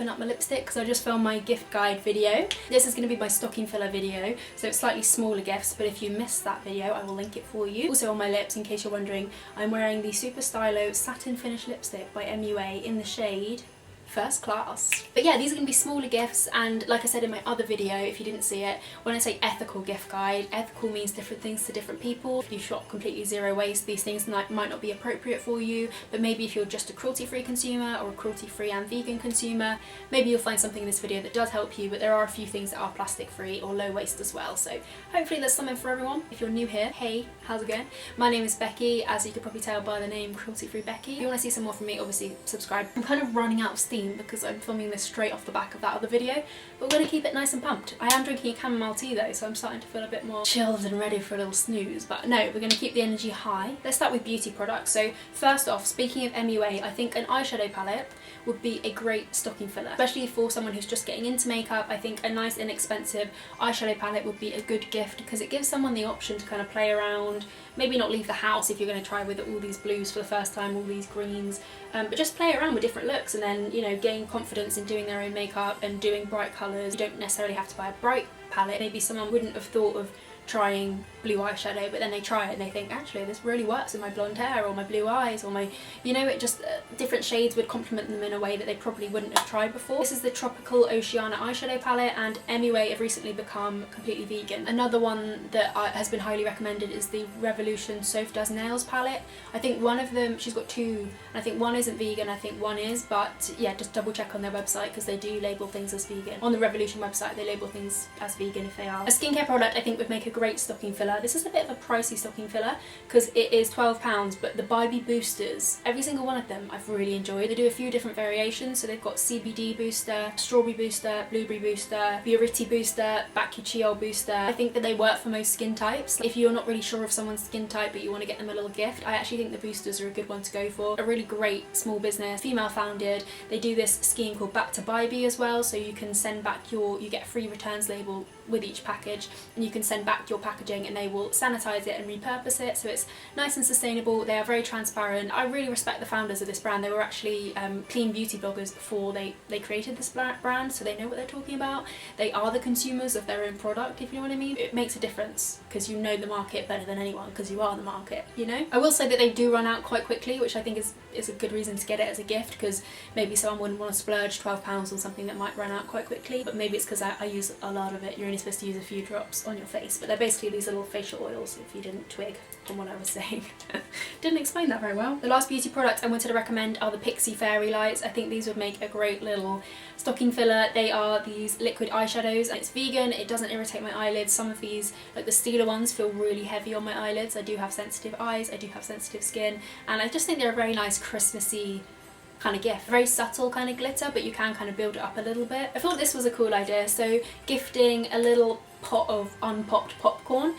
open up my lipstick because I just filmed my gift guide video. This is going to be my stocking filler video, so it's slightly smaller gifts, but if you missed that video I will link it for you. Also on my lips, in case you're wondering, I'm wearing the Super Stylo Satin Finish Lipstick by MUA in the shade First Class. But yeah, these are going to be smaller gifts, and like I said in my other video, if you didn't see it, when I say ethical gift guide, ethical means different things to different people. If you shop completely zero waste, these things might not be appropriate for you, but maybe if you're just a cruelty-free consumer or a cruelty-free and vegan consumer, maybe you'll find something in this video that does help you, but there are a few things that are plastic-free or low waste as well, so hopefully there's something for everyone. If you're new here, hey, how's it going? My name is Becky, as you could probably tell by the name Cruelty-Free Becky. If you want to see some more from me, obviously subscribe. I'm kind of running out of steam because I'm filming this straight off the back of that other video, but we're going to keep it nice and pumped. I am drinking a chamomile tea though, so I'm starting to feel a bit more chilled and ready for a little snooze, but no, we're going to keep the energy high. Let's start with beauty products. So first off, speaking of MUA, I think an eyeshadow palette would be a great stocking filler, especially for someone who's just getting into makeup. I think a nice inexpensive eyeshadow palette would be a good gift because it gives someone the option to kind of play around, maybe not leave the house if you're going to try with all these blues for the first time, all these greens, but just play around with different looks and then, you know, gain confidence in doing their own makeup and doing bright colours. You don't necessarily have to buy a bright palette. Maybe someone wouldn't have thought of trying blue eyeshadow, but then they try it and they think, actually this really works with my blonde hair or my blue eyes or my, you know, it just different shades would complement them in a way that they probably wouldn't have tried before. This is the Tropical Oceana eyeshadow palette, and MUA have recently become completely vegan. Another one that has been highly recommended is the Revolution Soph Does Nails palette. I think one of them, she's got two, and I think one isn't vegan, I think one is, but yeah, just double check on their website because they do label things as vegan. On the Revolution website they label things as vegan if they are. A skincare product I think would make a great stocking filler. This is a bit of a pricey stocking filler because it is £12, but the Bybee boosters, every single one of them I've really enjoyed. They do a few different variations, so they've got CBD booster, strawberry booster, blueberry booster, Biorite booster, Bakuchiol booster. I think that they work for most skin types. If you're not really sure of someone's skin type but you want to get them a little gift, I actually think the boosters are a good one to go for. A really great small business, female founded. They do this scheme called Back to Bybee as well, so you can send back you get a free returns label with each package, and you can send back your packaging and they will sanitize it and repurpose it, so it's nice and sustainable. They are very transparent. I really respect the founders of this brand. They were actually clean beauty bloggers before they created this brand, so they know what they're talking about. They are the consumers of their own product, if you know what I mean. It makes a difference because you know the market better than anyone because you are the market, you know. I will say that they do run out quite quickly, which I think is a good reason to get it as a gift, because maybe someone wouldn't want to splurge £12 on something that might run out quite quickly, but maybe it's because I use a lot of it. You're only supposed to use a few drops on your face, but they're basically these little facial oils, if you didn't twig from what I was saying. Didn't explain that very well. The last beauty product I wanted to recommend are the Pixie Fairy Lights. I think these would make a great little stocking filler. They are these liquid eyeshadows and it's vegan. It doesn't irritate my eyelids. Some of these, like the Stila ones, feel really heavy on my eyelids. I do have sensitive eyes, I do have sensitive skin, and I just think they're a very nice Christmassy kind of gift. Very subtle kind of glitter, but you can kind of build it up a little bit. I thought this was a cool idea, so gifting a little pot of unpopped popcorn,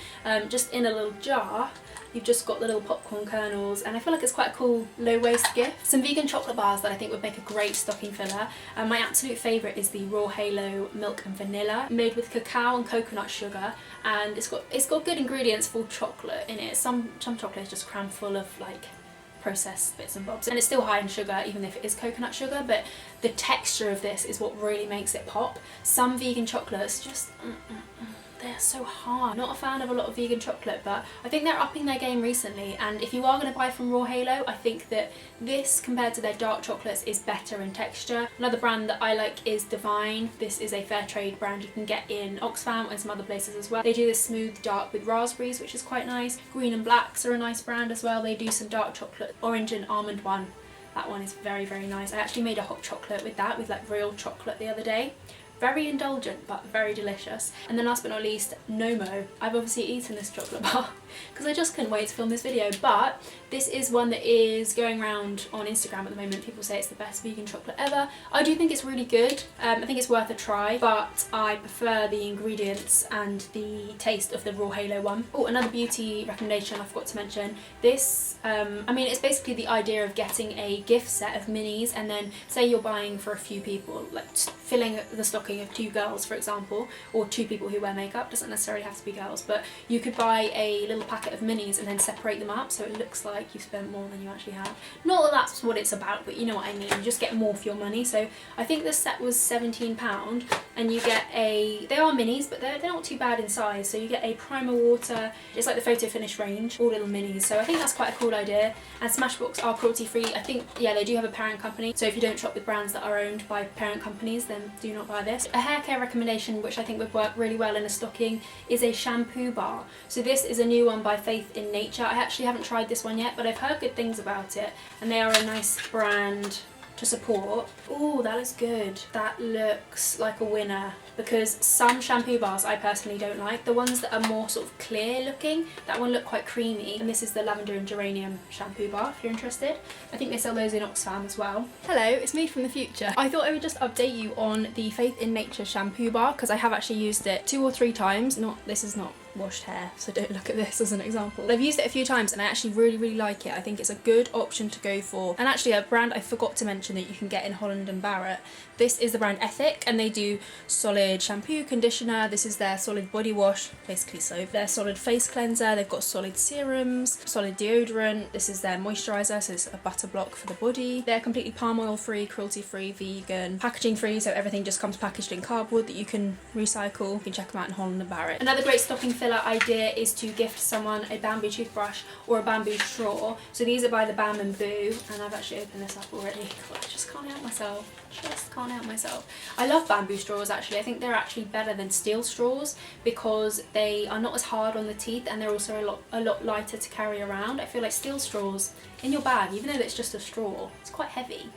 just in a little jar. You've just got the little popcorn kernels, and I feel like it's quite a cool low waste gift. Some vegan chocolate bars that I think would make a great stocking filler. My absolute favourite is the Raw Halo Milk and Vanilla, made with cacao and coconut sugar, and it's got good ingredients for chocolate in it. Some chocolate is just crammed full of like processed bits and bobs, and it's still high in sugar even if it is coconut sugar, but the texture of this is what really makes it pop. Some vegan chocolates just they're so hard. Not a fan of a lot of vegan chocolate, but I think they're upping their game recently, and if you are going to buy from Raw Halo, I think that this compared to their dark chocolates is better in texture. Another brand that I like is Divine. This is a fair trade brand you can get in Oxfam and some other places as well. They do this smooth dark with raspberries, which is quite nice. Green and Blacks are a nice brand as well. They do some dark chocolate, orange and almond one. That one is very, very nice. I actually made a hot chocolate with that, with like real chocolate the other day. Very indulgent but very delicious. And then last but not least, Nomo. I've obviously eaten this chocolate bar because I just couldn't wait to film this video, but this is one that is going around on Instagram at the moment. People say it's the best vegan chocolate ever. I do think it's really good. I think it's worth a try, but I prefer the ingredients and the taste of the Raw Halo one. Oh, another beauty recommendation I forgot to mention. This, I mean, it's basically the idea of getting a gift set of minis, and then say you're buying for a few people, like filling the stocking of 2 girls, for example, or 2 people who wear makeup. Doesn't necessarily have to be girls, but you could buy a little packet of minis and then separate them up so it looks like like you've spent more than you actually have. Not that that's what it's about, but you know what I mean. You just get more for your money. So I think this set was £17, and you get they are minis, but they're not too bad in size. So you get a primer water, it's like the photo finish range, all little minis. So I think that's quite a cool idea. And Smashbox are cruelty free. I think, yeah, they do have a parent company. So if you don't shop with brands that are owned by parent companies, then do not buy this. A hair care recommendation, which I think would work really well in a stocking, is a shampoo bar. So this is a new one by Faith in Nature. I actually haven't tried this one yet, but I've heard good things about it, and they are a nice brand to support. Oh, that looks good. That looks like a winner, because some shampoo bars I personally don't like. The ones that are more sort of clear looking, that one looked quite creamy. And this is the lavender and geranium shampoo bar if you're interested. I think they sell those in Oxfam as well. Hello, it's me from the future. I thought I would just update you on the Faith in Nature shampoo bar, because I have actually used it 2 or 3 times. This is not washed hair, so don't look at this as an example. I've used it a few times and I actually really like it. I think it's a good option to go for. And actually a brand I forgot to mention that you can get in Holland and Barrett, this is the brand Ethic, and they do solid shampoo, conditioner. This is their solid body wash, basically soap, their solid face cleanser. They've got solid serums, solid deodorant. This is their moisturiser, so it's a butter block for the body. They're completely palm oil free, cruelty free, vegan, packaging free, so everything just comes packaged in cardboard that you can recycle. You can check them out in Holland and Barrett. Another great stocking filler idea is to gift someone a bamboo toothbrush or a bamboo straw. So these are by the Bam and Boo, and I've actually opened this up already. God, I just can't help myself. I love bamboo straws actually. I think they're actually better than steel straws because they are not as hard on the teeth, and they're also a lot lighter to carry around. I feel like steel straws in your bag, even though it's just a straw, it's quite heavy.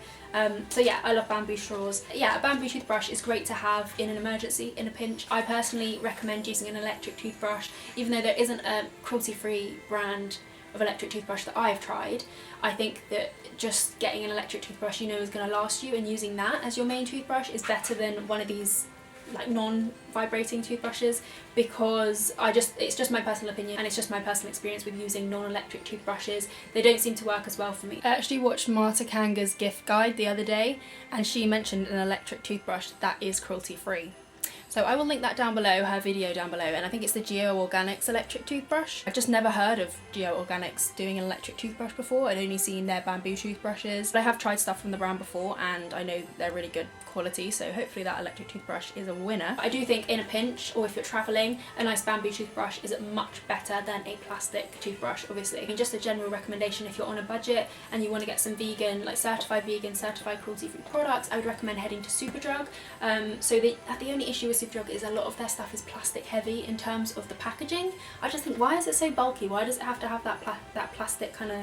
So yeah, I love bamboo straws. Yeah, a bamboo toothbrush is great to have in an emergency, in a pinch. I personally recommend using an electric toothbrush, even though there isn't a cruelty-free brand of electric toothbrush that I've tried. I think that just getting an electric toothbrush you know is going to last you, and using that as your main toothbrush is better than one of these like non-vibrating toothbrushes, because it's just my personal opinion, and it's just my personal experience with using non-electric toothbrushes. They don't seem to work as well for me. I actually watched Marta Kanga's gift guide the other day, and she mentioned an electric toothbrush that is cruelty free. So I will link that down below, her video down below, and I think it's the Geo Organics electric toothbrush. I've just never heard of Geo Organics doing an electric toothbrush before. I'd only seen their bamboo toothbrushes. But I have tried stuff from the brand before, and I know they're really good quality, so hopefully that electric toothbrush is a winner. I do think in a pinch, or if you're travelling, a nice bamboo toothbrush is much better than a plastic toothbrush, obviously. I mean, just a general recommendation, if you're on a budget and you want to get some vegan, like certified vegan, certified cruelty-free products, I would recommend heading to Superdrug. The only issue with Superdrug is a lot of their stuff is plastic heavy in terms of the packaging. I just think, why is it so bulky? Why does it have to have that plastic kind of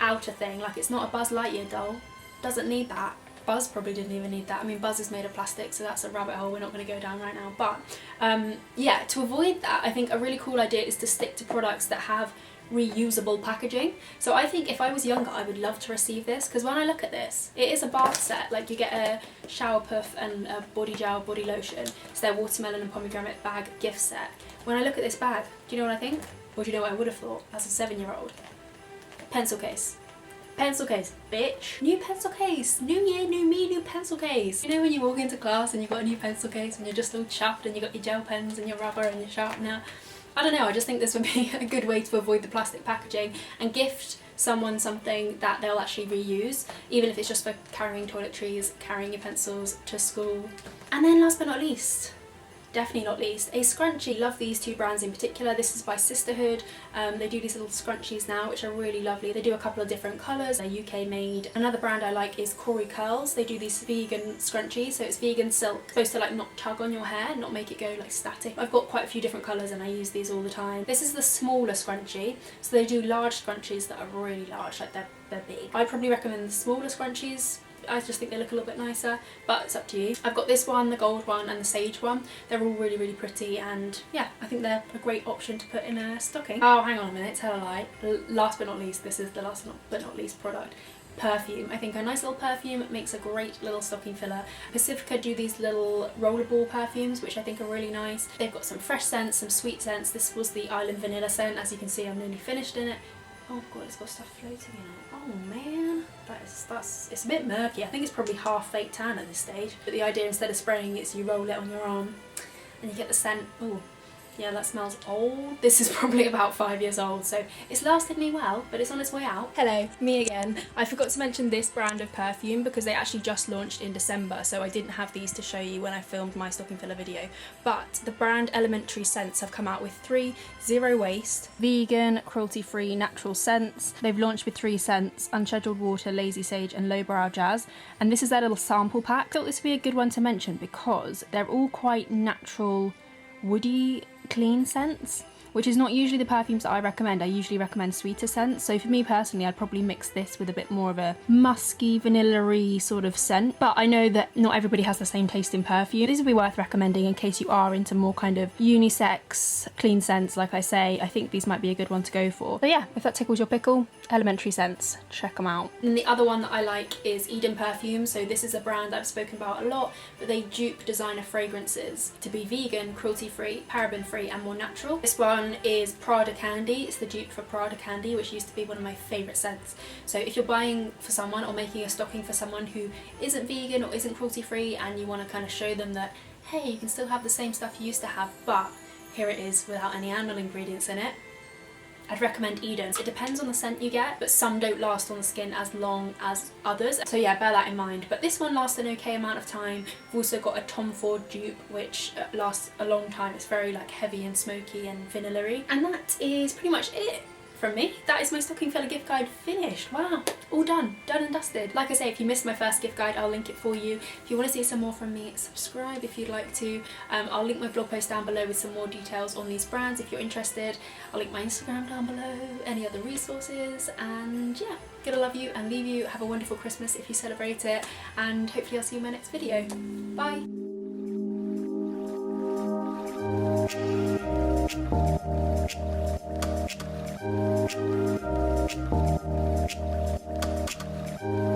outer thing? Like, it's not a Buzz Lightyear doll. Doesn't need that. Buzz probably didn't even need that. I mean, Buzz is made of plastic, so that's a rabbit hole we're not going to go down right now. But yeah, to avoid that, I think a really cool idea is to stick to products that have reusable packaging. So I think if I was younger, I would love to receive this, because when I look at this, it is a bath set. Like, you get a shower puff and a body gel, body lotion. It's their watermelon and pomegranate bag gift set. When I look at this bag, do you know what I think? Or do you know what I would have thought as a 7-year-old? Pencil case. Pencil case, bitch. New pencil case. New year, new me, new pencil case. You know when you walk into class and you've got a new pencil case and you're just all chuffed and you've got your gel pens and your rubber and your sharpener? I don't know, I just think this would be a good way to avoid the plastic packaging and gift someone something that they'll actually reuse, even if it's just for carrying toiletries, carrying your pencils to school. And then last but not least, definitely not least, a scrunchie. Love these two brands in particular. This is by Sisterhood. They do these little scrunchies now, which are really lovely. They do a couple of different colours. They're UK made. Another brand I like is Corey Curls. They do these vegan scrunchies, so it's vegan silk. It's supposed to like not tug on your hair, not make it go like static. I've got quite a few different colours and I use these all the time. This is the smaller scrunchie, so they do large scrunchies that are really large, like they're big. I'd probably recommend the smaller scrunchies. I just think they look a little bit nicer, but it's up to you. I've got this one, the gold one, and the sage one. They're all really pretty, and yeah, I think they're a great option to put in a stocking. Oh, hang on a minute, tell a lie. Last but not least, this is the last but not least product. Perfume. I think a nice little perfume makes a great little stocking filler. Pacifica do these little rollerball perfumes, which I think are really nice. They've got some fresh scents, some sweet scents. This was the Island Vanilla scent. As you can see, I'm nearly finished in it. Oh god, it's got stuff floating in it. Oh man, it's a bit murky. I think it's probably half fake tan at this stage. But the idea, instead of spraying it, is you roll it on your arm and you get the scent. Ooh, Yeah, that smells old. This is probably about 5 years old, so it's lasted me well, but it's on its way out. Hello, me again. I forgot to mention this brand of perfume because they actually just launched in December, so I didn't have these to show you when I filmed my stocking filler video. But the brand Elementary Scents have come out with 3 zero waste, vegan, cruelty-free, natural scents. They've launched with 3 scents: Unscheduled Water, Lazy Sage and Lowbrow Jazz. And this is their little sample pack. I thought this would be a good one to mention because they're all quite natural, woody, clean scents, which is not usually the perfumes that I recommend. I usually recommend sweeter scents. So for me personally, I'd probably mix this with a bit more of a musky, vanilla-y sort of scent. But I know that not everybody has the same taste in perfume. These would be worth recommending in case you are into more kind of unisex, clean scents, like I say. I think these might be a good one to go for. So yeah, if that tickles your pickle, Elementary Scents, check them out. And the other one that I like is Eden Perfume. So this is a brand I've spoken about a lot, but they dupe designer fragrances to be vegan, cruelty-free, paraben-free and more natural. This one is Prada Candy. It's the dupe for Prada Candy, which used to be one of my favourite scents. So if you're buying for someone or making a stocking for someone who isn't vegan or isn't cruelty free and you want to kind of show them that, hey, you can still have the same stuff you used to have, but here it is without any animal ingredients in it, I'd recommend Eden. It depends on the scent you get, but some don't last on the skin as long as others. So yeah, bear that in mind. But this one lasts an okay amount of time. We've also got a Tom Ford dupe, which lasts a long time. It's very like heavy and smoky and vanilla-y. And that is pretty much it from me. That is my stocking filler gift guide finished. Wow, all done and dusted. Like I say, if you missed my first gift guide, I'll link it for you. If you want to see some more from me, subscribe if you'd like to. I'll link my blog post down below with some more details on these brands if you're interested. I'll link my Instagram down below, any other resources, and yeah, gonna love you and leave you. Have a wonderful Christmas if you celebrate it, and hopefully I'll see you in my next video. Bye.